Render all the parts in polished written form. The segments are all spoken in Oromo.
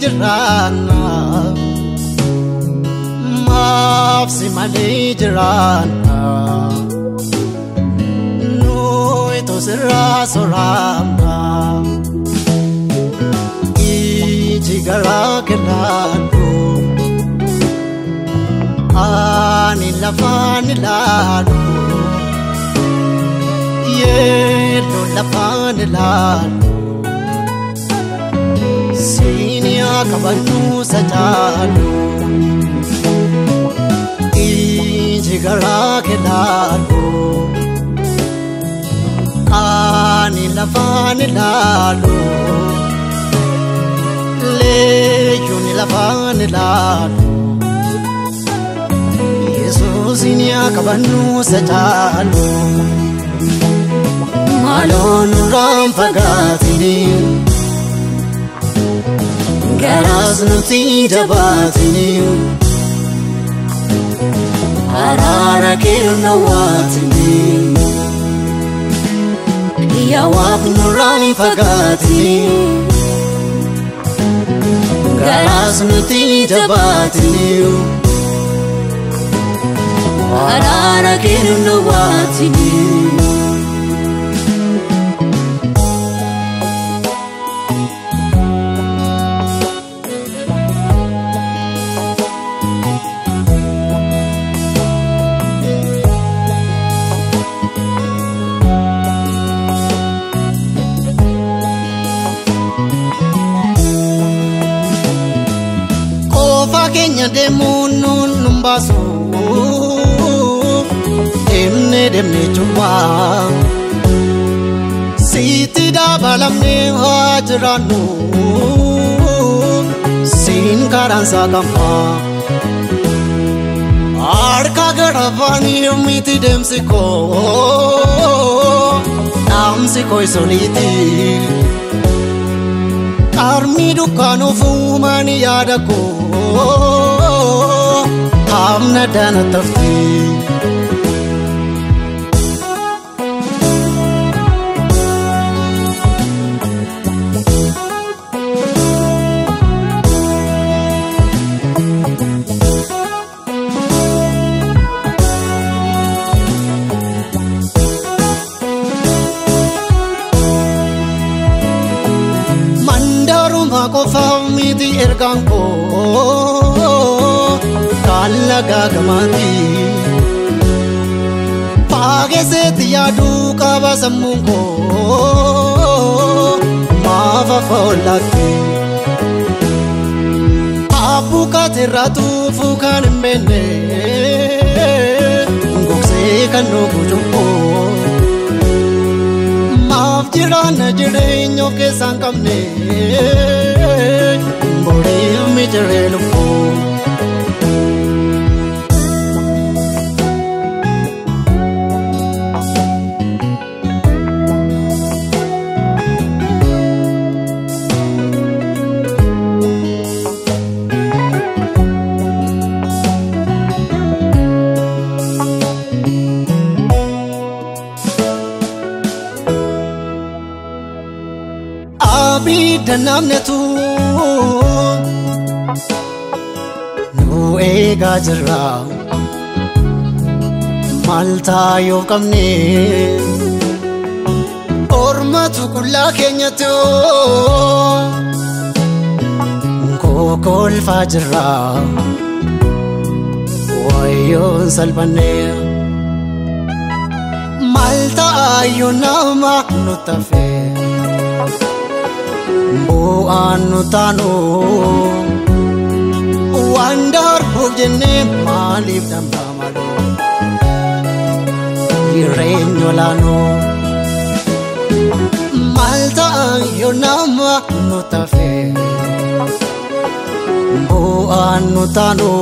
jirana maaf si malee jirana nuyi to sirraa soraamna iji garaa kennaatu ani lafaan ilaalu yeello lafaan ilaalu Sinia kabanu sajalu Ijigara kedalu Ani lafani lalu Leyuni lafani lalu Yesus sinia kabanu sajalu Malonu rampagatini Garas nuti jabatini Arara kirna watini Ya wap nuram fagatini Garas nuti jabatini Arara kirna watini Kenya demunun numbasu demne chuma siti da balamne hajranu sin karan sagampa arka gadavani miti demsiko namsiko isoliti Armi dukano fumani yadako Amna dana tafti Ko famiti erganko kalla gagamati page se tiyadu kabasamunko mafa folaki apu kateratu fukan mene ngokse kanu kujuko maaf jirana jirenyo ke sangamne Bore mi jarelu ko Abi danamne tu ega jira malta yo kamne orma tu kulla kenya to kokol fajra wayo salbane malta yo nama nutafe bo anutano Wandar bujene malib damdamado Ireño lano Malta yo nama nutafe Bo anutano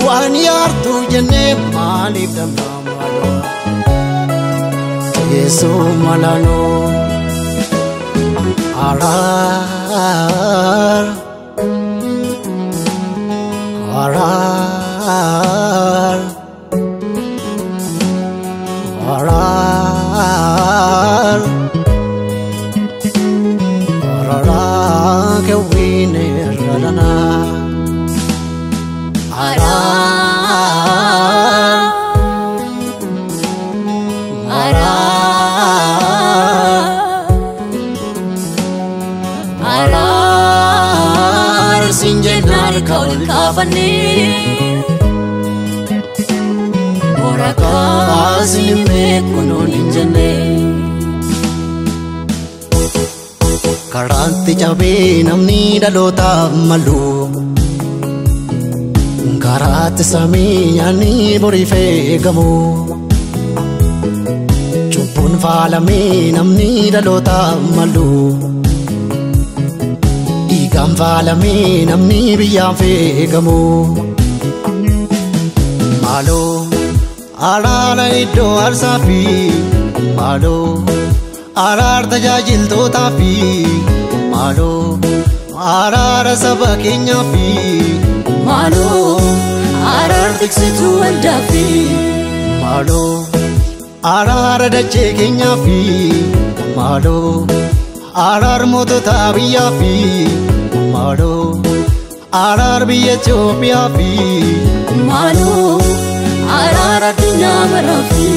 Wanyar tujene malib damdamado Yesu malano Arar Arar Arar Arar sinjenar kaul kafane Oraka sinime kuno ninjane Karanti cabe namni dalota malu Karat sami yani borife gamu Chupun falame namni dalota malu Igam falame namni biyafe gamu Malo Arara iddo arsafi Malo Arar tajajil tota fi Malo Arar saba kenya fi Malo Arar tiksitu walda fi Malo Arar dache kenya fi Malo Arar motota biya fi Malo Arar biya Ethiopia fi Malo Arar adunya marafi